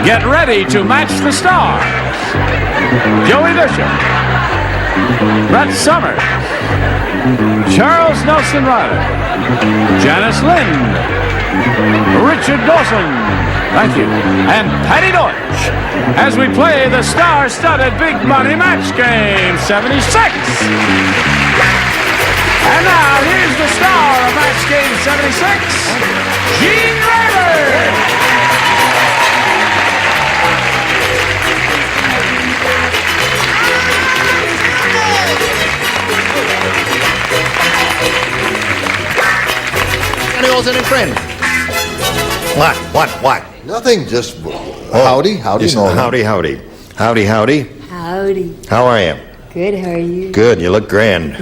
Get ready to match the stars. Joey Bishop, Brett Summers, Charles Nelson Riley, Janice Lynde, Richard Dawson, thank you, and Patti Deutsch, as we play the star-studded Big Money Match Game 76. And now, here's the star of Match Game 76, Reilly. Any friend? What? Nothing, just howdy, Norman. Howdy. Howdy. How are you? Good, how are you? Good, you look grand.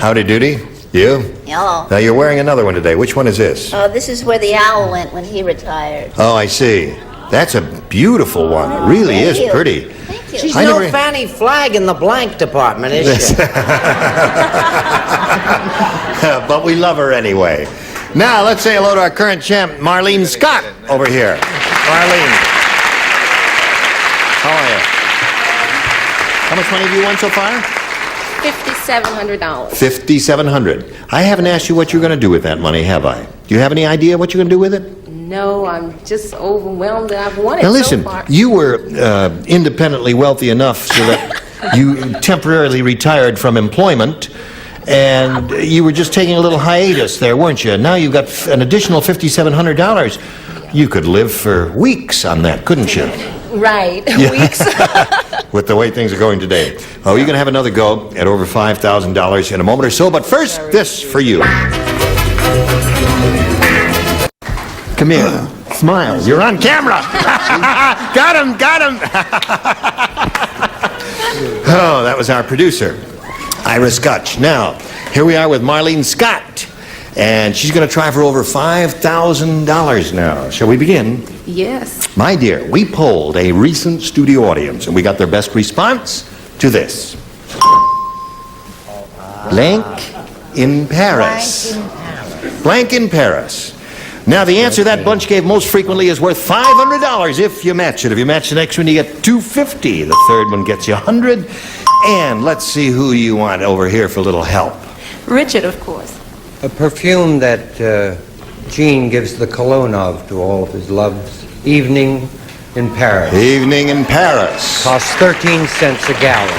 Howdy doody. You? Hello. Now you're wearing another one today. Which one is this? Oh, this is where the owl went when he retired. Oh, I see. That's a beautiful one. It really is pretty. Thank you. She's no fanny flag in the blank department, is she? But we love her anyway. Now, let's say hello to our current champ, Marlene Scott, over here. Marlene. How are you? How much money have you won so far? $5,700. $5,700. I haven't asked you what you're going to do with that money, have I? Do you have any idea what you're going to do with it? No, I'm just overwhelmed that I've won it Now listen, so far. you were independently wealthy enough so that you temporarily retired from employment, and you were just taking a little hiatus there, weren't you? Now you've got an additional $5,700. You could live for weeks on that, couldn't you? Right, Yeah. weeks. With the way things are going today. Oh, you're going to have another go at over $5,000 in a moment or so, but first, this for you. Come here. Smile. You're on camera. Got him. Oh, that was our producer, Ira Skutch. Now, here we are with Marlene Scott, and she's going to try for over $5,000 now. Shall we begin? Yes. My dear, we polled a recent studio audience, and we got their best response to this. Blank in Paris. Blank in Paris. Now, the answer that bunch gave most frequently is worth $500 if you match it. If you match the next one, you get $250. The third one gets you $100. And let's see who you want over here for a little help. Richard, of course. A perfume that Gene gives the cologne of to all of his loves. Evening in Paris. Evening in Paris. Costs 13 cents a gallon.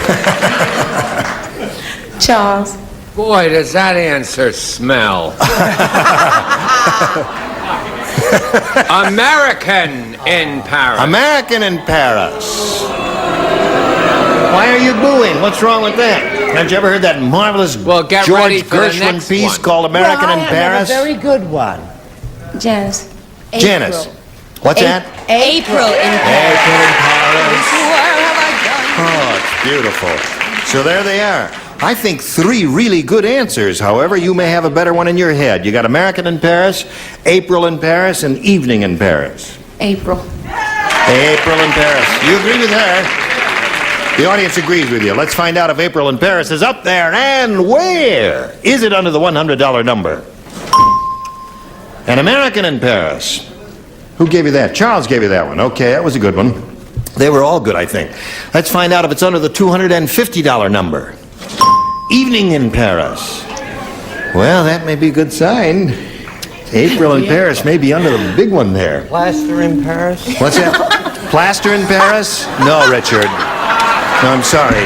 Charles. Boy, does that answer smell. American in Paris. American in Paris. Why are you booing? What's wrong with that? Haven't you ever heard that marvelous Get George ready for the Gershwin next piece one. called American in Paris? A very good one. Janice. Janice. What's that? April in Paris. Oh, it's beautiful. So there they are. I think 3 really good answers. However, you may have a better one in your head. You got American in Paris, April in Paris, and Evening in Paris. April. April in Paris. You agree with her? The audience agrees with you. Let's find out if April in Paris is up there, and where? Is it under the $100 number? An American in Paris. Who gave you that? Charles gave you that one. Okay, that was a good one. They were all good, I think. Let's find out if it's under the $250 number. Evening in Paris. Well, that may be a good sign. April in Paris may be under the big one there. Plaster in Paris? What's that? Plaster in Paris? No, Richard. No, I'm sorry.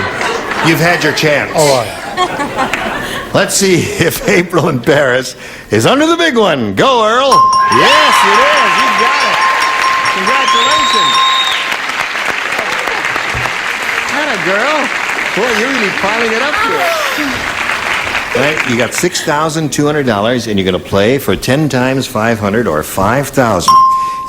You've had your chance. Oh, Let's see if April in Paris is under the big one. Go, Earl. Yes, it is. You got it. Congratulations. Atta girl. Boy, you're really piling it up here. Right, you got $6,200, and you're going to play for 10 times 500 or 5,000.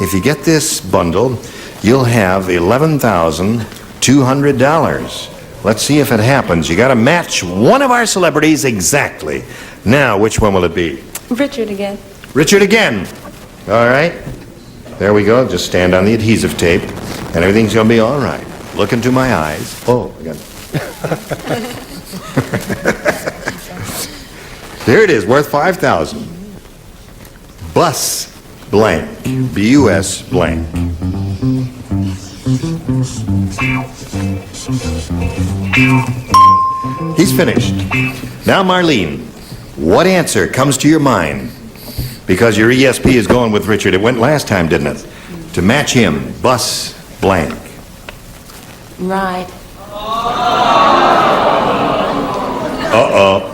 If you get this bundle, you'll have $11,200. Let's see if it happens. You got to match one of our celebrities exactly. Now, which one will it be? Richard again. Richard again. All right. There we go. Just stand on the adhesive tape, and everything's going to be all right. Look into my eyes. Oh, again. There it is, worth 5,000. Bus blank. B-U-S blank. He's finished. Now, Marlene, what answer comes to your mind? Because your ESP is going with Richard. It went last time, didn't it? To match him, bus blank. Right. Uh-oh.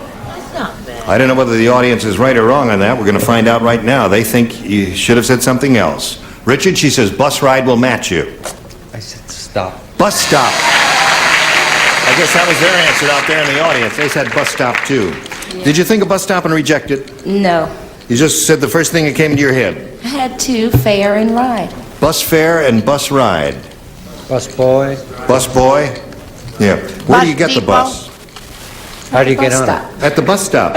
I don't know whether the audience is right or wrong on that. We're going to find out right now. They think you should have said something else. Richard, she says bus ride will match you. I said stop. Bus stop. I guess that was their answer out there in the audience. They said bus stop, too. Yeah. Did you think of bus stop and reject it? No. You just said the first thing that came into your head. I had to fare and ride. Bus fare and bus ride. Bus boy. Bus boy? Yeah. Where do you get the bus? How do you get on Stop. it? At the bus stop.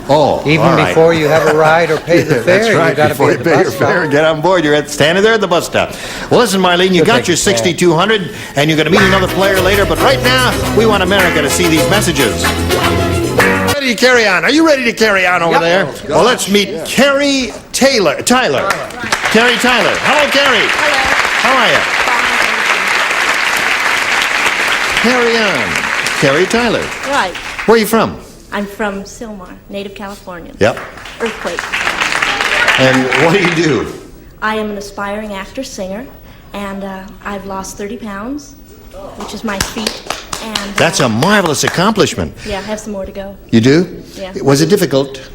Oh, Even all right. before you have a ride or pay the fare, That's right. you got to Before be you at the pay bus your fare and stop. get on board, you're standing there at the bus stop. Well, listen, Marlene, you You'll got take your a cab. 6,200, and you're going to meet another player later, but right now, we want America to see these messages. Ready to carry on? Are you ready to carry on over there? Well, let's meet Carrie Tyler. Carrie Tyler. Hello, Carrie. Hello. How are you? Carry on. Carrie Tyler. Right. Where are you from? I'm from Sylmar, native Californian. Yep. Earthquake. And what do you do? I am an aspiring actor-singer, and I've lost 30 pounds, which is my feat. And That's a marvelous accomplishment. yeah, I have some more to go. You do? Yeah. Was it difficult?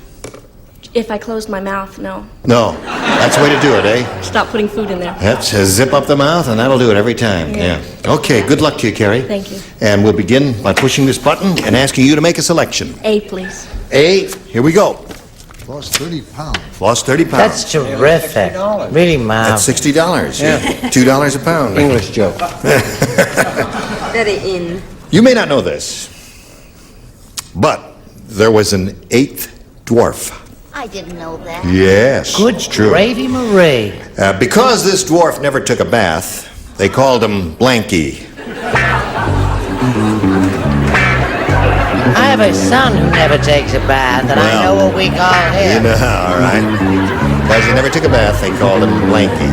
If I closed my mouth, no. No. That's the way to do it, eh? Stop putting food in there. That's zip up the mouth, and that'll do it every time. Yeah. Okay, good luck to you, Carrie. Thank you. And we'll begin by pushing this button and asking you to make a selection. A, please. A, here we go. Lost 30 pounds. Lost 30 pounds. That's terrific. Really That's marvelous. $60. Yeah. $2 a pound. English joke. Very in. You may not know this, but there was an eighth dwarf. I didn't know that. Yes. Good it's true. gravy, Marie. Because this dwarf never took a bath, they called him Blanky. I have a son who never takes a bath, and I know what we call You him. know, all right. Because he never took a bath, they called him Blanky.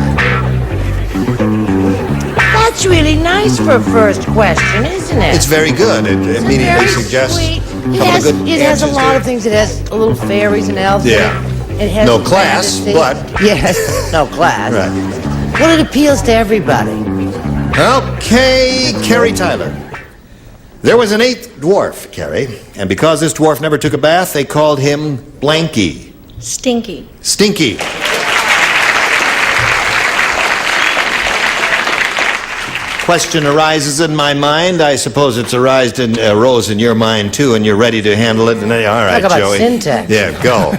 That's really nice for a first question, isn't it? It's very good. It immediately Very suggests sweet. some It of has, the good it has a answers lot there. of things. It has a little fairies and elves. in Yeah. it. It has No some class, fantasy. but- Yes, no class. Right. Well, it appeals to everybody. Okay, Carrie Tyler. There was an eighth dwarf, Carrie, and because this dwarf never took a bath, they called him Blanky. Stinky. Stinky. Question arises in my mind. I suppose it's arose in your mind too, and you're ready to handle it. And all right, Talk about Joey. syntax. Yeah, go.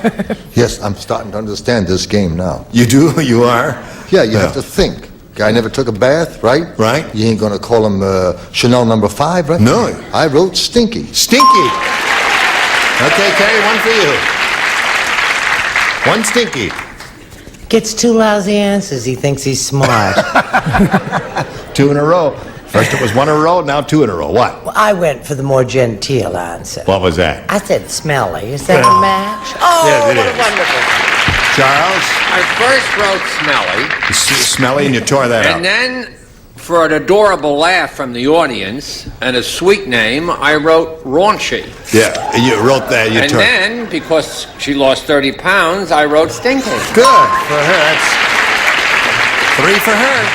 Yes, I'm starting to understand this game now. You do? You are? Yeah, you have to think. Guy never took a bath, right? Right. You ain't gonna call him Chanel number 5, right? No. I wrote Stinky. Stinky. Okay, Carrie, one for you. One Stinky. Gets two lousy answers. He thinks he's smart. 2 in a row. First it was 1 in a row, now 2 in a row. What? Well, I went for the more genteel answer. What was that? I said smelly. Is that a match? Oh, Yes, it what is. a wonderful. Charles? I first wrote smelly, Smelly, and you tore that and out. then for an adorable laugh from the audience and a sweet name, I wrote raunchy. Yeah, you wrote that, you And tore then, because she lost 30 pounds, I wrote stinky. Good for her. That's 3 for her.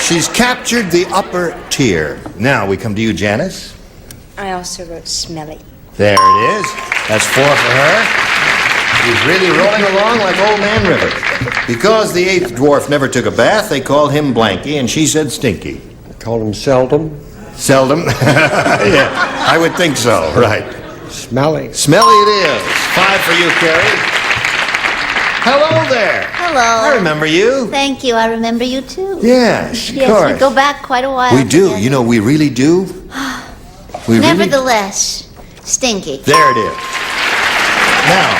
She's captured the upper tier. Now we come to you, Janice. I also wrote smelly. There it is. That's 4 for her. She's really rolling along like Old Man River. Because the eighth dwarf never took a bath, they called him Blanky, and she said Stinky. Call him seldom. Seldom? Yeah, I would think so, right. Smelly. Smelly it is. 5 for you, Carrie. Hello there. Hello. I remember you. Thank you. I remember you too. Yes, of Yes, course. we go back quite a while. We do. together. You know, we really do. We really... Nevertheless, Stinky. There it is. Now,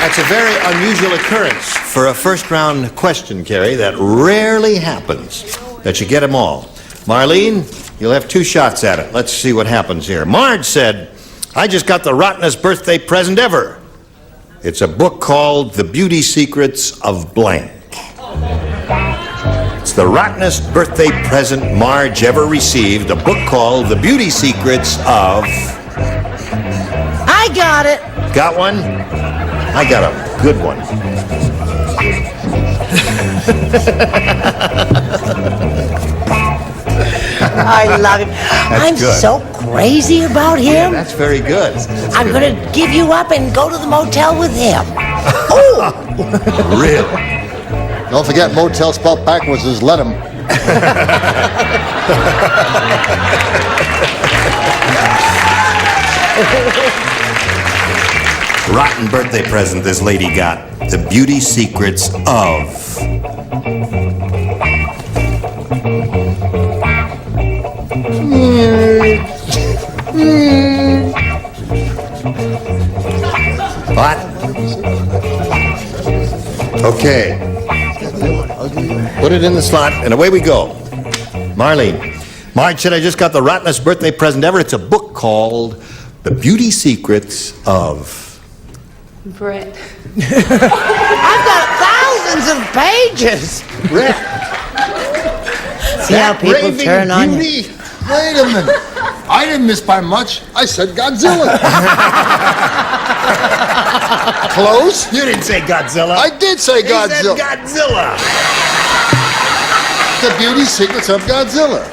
that's a very unusual occurrence for a first-round question, Carrie. That rarely happens, that you get them all. Marlene, you'll have 2 shots at it. Let's see what happens here. Marge said, I just got the rottenest birthday present ever. It's a book called The Beauty Secrets of Blank. It's the rottenest birthday present Marge ever received, a book called The Beauty Secrets of... I got it. Got one? I got a good one. I love him. I'm good. so crazy about him. That's very good. I'm going to give you up and go to the motel with him. Oh! Really? Don't forget, motel spelled backwards is let him. Rotten birthday present this lady got. The Beauty Secrets of... What? Okay. Put it in the slot, and away we go. Marlene. Marge said I just got the rottenest birthday present ever. It's a book called The Beauty Secrets of... Brett. I've got thousands of pages. Brett, See how people raving turn on you. beauty. Wait a minute. I didn't miss by much. I said Godzilla. Close? You didn't say Godzilla. I did say He said Godzilla. Godzilla. The Beauty Secrets of Godzilla.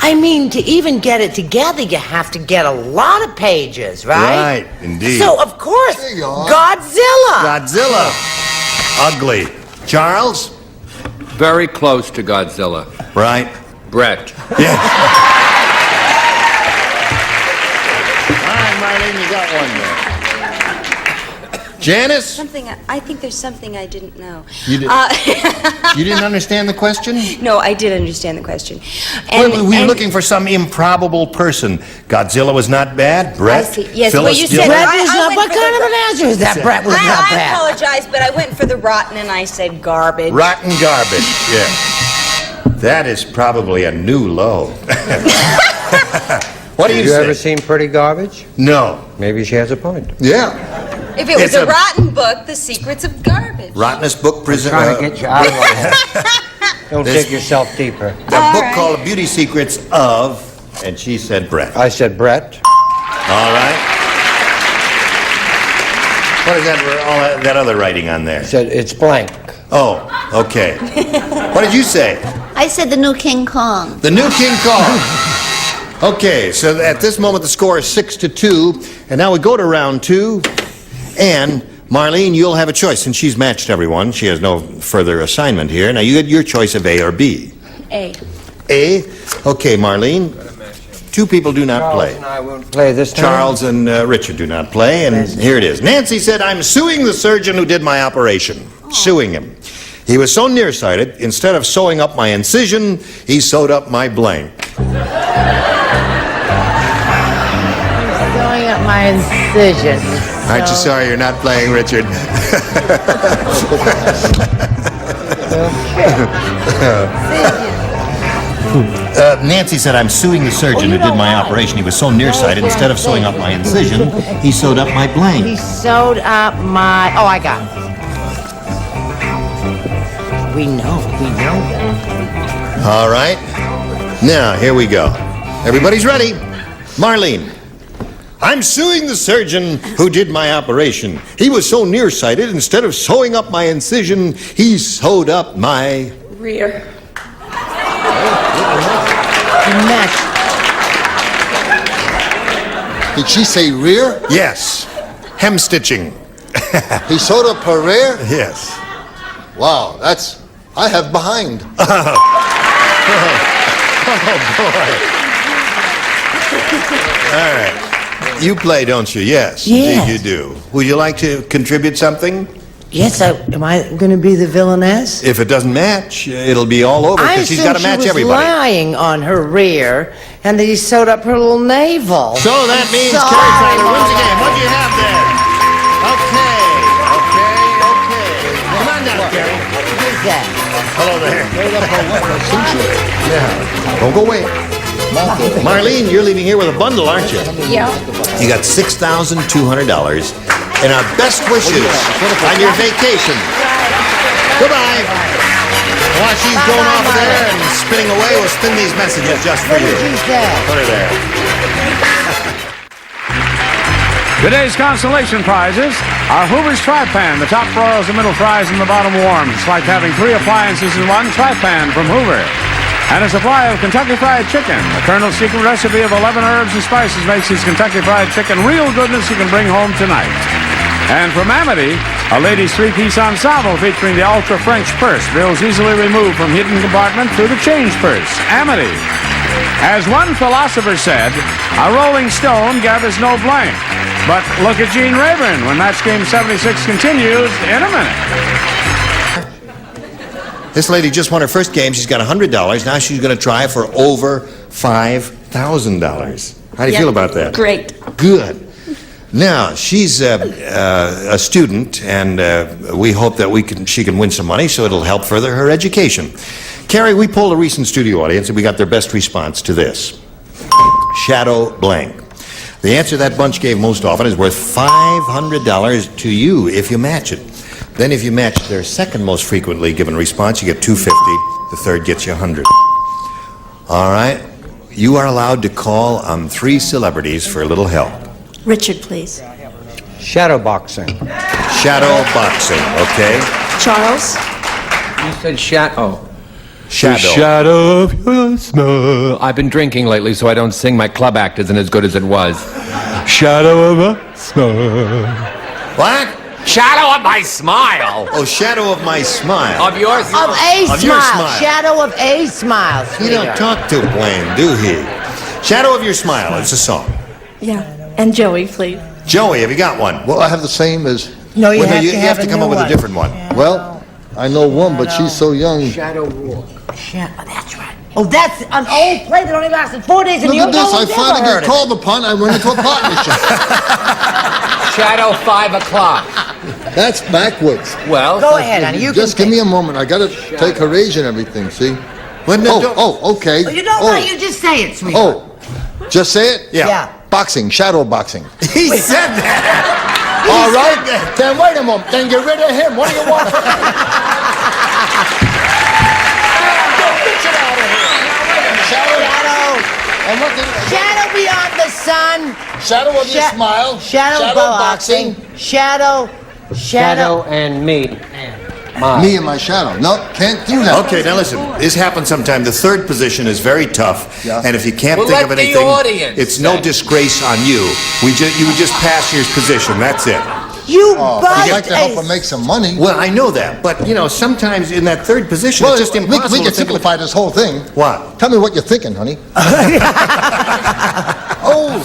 I mean, to even get it together, you have to get a lot of pages, right? Right, indeed. So, of course, There you are. Godzilla. Godzilla. Ugly. Charles? Very close to Godzilla. Right. Brett. Yeah. All right, Marlene, you got one there. Janice? I think there's something I didn't know. You didn't understand the question? No, I did understand the question. We're looking for some improbable person. Godzilla was not bad. Brett? I see. Yes, Phyllis well, you said... Dillon? Brett was not. What kind of an answer is that? Brett was not I bad. apologize, but I went for the rotten and I said garbage. Rotten garbage, yeah. That is probably a new low. What do Have you you say? ever seen Pretty Garbage? No. Maybe she has a point. Yeah. If it was It's a a- rotten book, The Secrets of Garbage. Rottenest book prison. Trying to get you out of it. Don't This- dig yourself deeper. A book called Beauty Secrets of, and she said Brett. I said Brett. All right. What is that? All that other writing on there? I said it's blank. Oh, okay. What did you say? I said the new King Kong. The new King Kong. Okay, so at this moment the score is 6-2, and now we go to round 2, and Marlene, you'll have a choice since she's matched everyone. She has no further assignment here. Now you get your choice of A or B. A. A. Okay, Marlene. 2 people do not play. Charles and I won't play this time. Charles and Richard do not play, and here it is. Nancy said, I'm suing the surgeon who did my operation. Suing him. He was so nearsighted, instead of sewing up my incision, he sewed up my blank. Sewing up my incision. Aren't you sorry you're not playing, Richard? Nancy said, I'm suing the surgeon who did my operation. He was so nearsighted, instead of sewing up my incision, he sewed up my He blank. sewed up my... Oh, I got it. We know that. All right. Now, here we go. Everybody's ready. Marlene. I'm suing the surgeon who did my operation. He was so nearsighted, instead of sewing up my incision, he sewed up my... Rear. Did she say rear? Yes. Hemstitching. He sewed up her rear? Yes. Wow, that's... I have behind. All right. You play, don't you? Yes. Yes. Indeed you do. Would you like to contribute something? Yes, am I going to be the villainess? If it doesn't match, it'll be all over I because he's assumed got to match she was everybody. lying on her rear, and that he sewed up her little navel. So that means Sorry. Carrie Tyler wins the game. What do you have there? Okay. Come on down, Carrie. What is that? Hello there. Yeah. Don't go away. Marlene, you're leaving here with a bundle, aren't you? Yeah. You got $6,200 and our best wishes on your vacation. Goodbye. While she's going off there and spinning away, we'll spin these messages just for What you. did you say? Put her there. Today's consolation prizes are Hoover's Tri-Pan. The top broils the middle fries and the bottom warms. It's like having 3 appliances in one. Tri-Pan from Hoover. And a supply of Kentucky Fried Chicken. The Colonel's secret recipe of 11 herbs and spices makes his Kentucky Fried Chicken real goodness you can bring home tonight. And from Amity, a ladies' 3-piece ensemble featuring the Ultra French purse. Bills easily removed from hidden compartment through the change purse. Amity. As one philosopher said, a rolling stone gathers no blank. But look at Gene Rayburn when Match Game 76 continues in a minute. This lady just won her first game. She's got $100. Now she's going to try for over $5,000. How do you feel about that? Great. Good. Now, she's a student, and we hope that she can win some money, so it'll help further her education. Carrie, we polled a recent studio audience, and we got their best response to this. Shadow blank. The answer that bunch gave most often is worth $500 to you if you match it. Then if you match their second most frequently given response, you get $250. The third gets you $100. All right. You are allowed to call on 3 celebrities for a little help. Richard, please. Shadow boxing. Shadow boxing, okay? Charles. You said shadow. Shadow. Shadow of your smile. I've been drinking lately, so I don't sing. My club act isn't as good as it was. Shadow of a smile. What? Shadow of my smile. Oh, shadow of my smile. Of yours. Of a Of your smile. smile. Shadow of a smile. He don't talk too plain, do he? Shadow of your smile. It's a song. Yeah. And Joey, please. Joey, have you got one? Well, I have the same as... No, you Well, no, have you to have to a come new up with a one. different one. Well, I know one, but she's so young. Shadow walk. Oh, that's right. Oh, that's an old play that only lasted 4 days, and Look you at this. I finally heard got called upon. I went into a partnership. Shadow 5 o'clock. That's backwards. Well, Go ahead, honey. You Just can give me a moment. I got to take her age and everything, see? Well, no, don't- Okay. You don't want you just say it, sweetheart. Just say it? Yeah. Boxing, shadow boxing. He said that. All right. Then wait a moment. Then get rid of him. What do you want? And what the, Shadow beyond the sun. shadow of your smile. Shadow boxing. Shadow and me. Me and my shadow. No, can't do that. Okay, now listen. This happens sometime. The third position is very tough, Yeah. and if you can't Well, think let of the anything, audience it's no then. disgrace on you. You would just pass your position. That's it. You I'd like bugged to help her Ace. make some money. Well, I know that, but sometimes in that third position, Well, it's just impossible we to can think of simplify this whole thing. What? Tell me what you're thinking, honey. All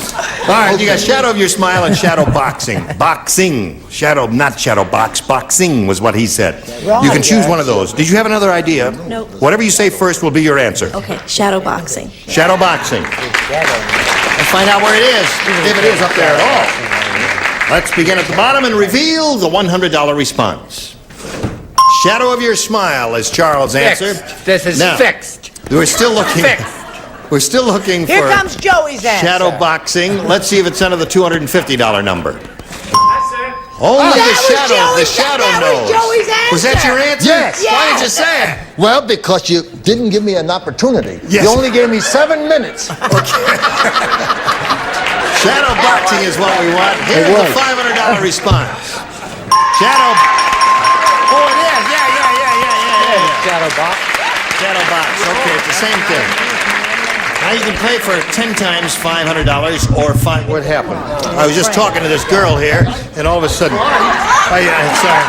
right, you got shadow of your smile and shadow boxing. Boxing. Shadow, not shadow box. Boxing was what he said. You can choose one of those. Did you have another idea? Nope. Whatever you say first will be your answer. Okay. Shadow boxing. Shadow boxing. Let's find out where it is, if it is up there at all. Let's begin at the bottom and reveal the $100 response. Shadow of your smile is Charles' answer. Fixed. This is Now, fixed. We're still looking. Fixed. We're still looking Here for comes Joey's answer. shadow boxing. Let's see if it's under the $250 number. That's it. Only That the was shadow. The Joey's- shadow that knows. was Joey's answer. Was that your answer? Yes. Why did you say it? Well, because you didn't give me an opportunity. Yes. You only gave me 7 minutes. Shadow boxing is what we want. Here's the $500 response. Shadow. Oh, it is. Yeah. Shadow box. Shadow box. Okay, it's the same thing. Now you can play for 10 times $500 or five. What happened? I was just talking to this girl here, and all of a sudden, I'm sorry.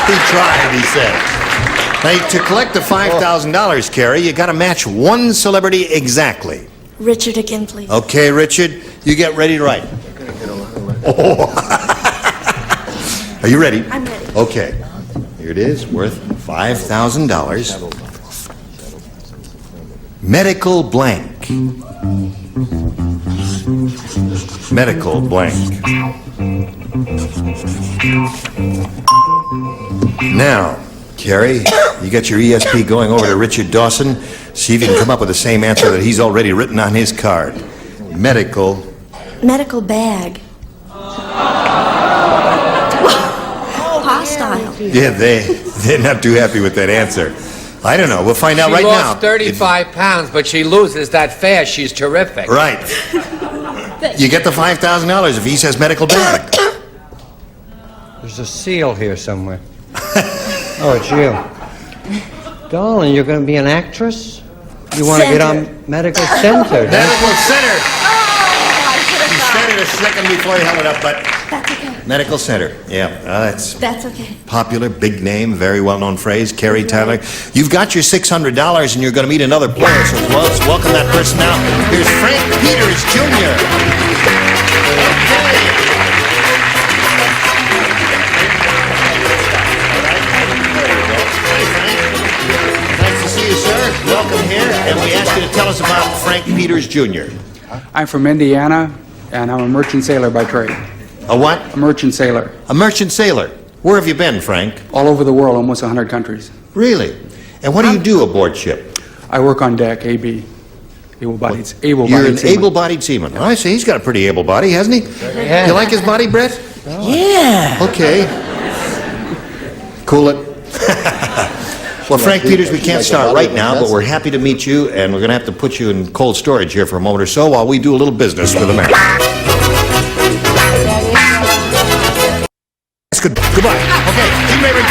He tried, he said. Now, to collect the $5,000, Carrie, you got to match one celebrity exactly. Richard again, please. Okay, Richard, you get ready to write. Oh. Are you ready? I'm ready. Okay. Here it is, worth $5,000. Medical blank. Medical blank. Now, Carrie, you got your ESP going over to Richard Dawson. See if you can come up with the same answer that he's already written on his card. Medical. Medical bag. Hostile. Yeah, they're not too happy with that answer. I don't know. We'll find out She right now. lost 35 pounds, but she loses that fast. She's terrific. Right. You get the $5,000 if he says medical bag. There's a seal here somewhere. Oh, it's you. Darling, you're going to be an actress? You want to get on Medical Center? Medical Center. You said it a second before you held it up, but... That's okay. Medical Center. Yeah, That's okay. popular, big name, very well-known phrase. Carrie Tyler. You've got your $600 and you're going to meet another player, so let's welcome that person now. Here's Frank Peters, Jr. Nice to see you, sir. Welcome here, and we ask you to tell us about Frank Peters, Jr. I'm from Indiana, and I'm a merchant sailor by trade. A what? A merchant sailor. A merchant sailor. Where have you been, Frank? All over the world, almost 100 countries. Really? And what do you do aboard ship? I work on deck, AB. Able-bodied. You're an seaman. able-bodied seaman. I see. He's got a pretty able body, hasn't he? Yeah. You like his body, Brett? Yeah. Okay. Cool it. Well, Frank Peters, we can't start right now, but we're happy to meet you, and we're going to have to put you in cold storage here for a moment or so while we do a little business with America. That's good. Goodbye. Okay. Team Maverick.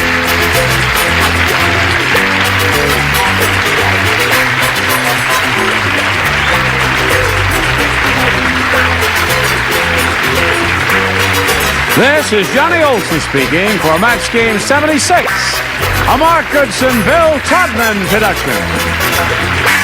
This is Johnny Olson speaking for Match Game 76, a Mark Goodson, Bill Todman production.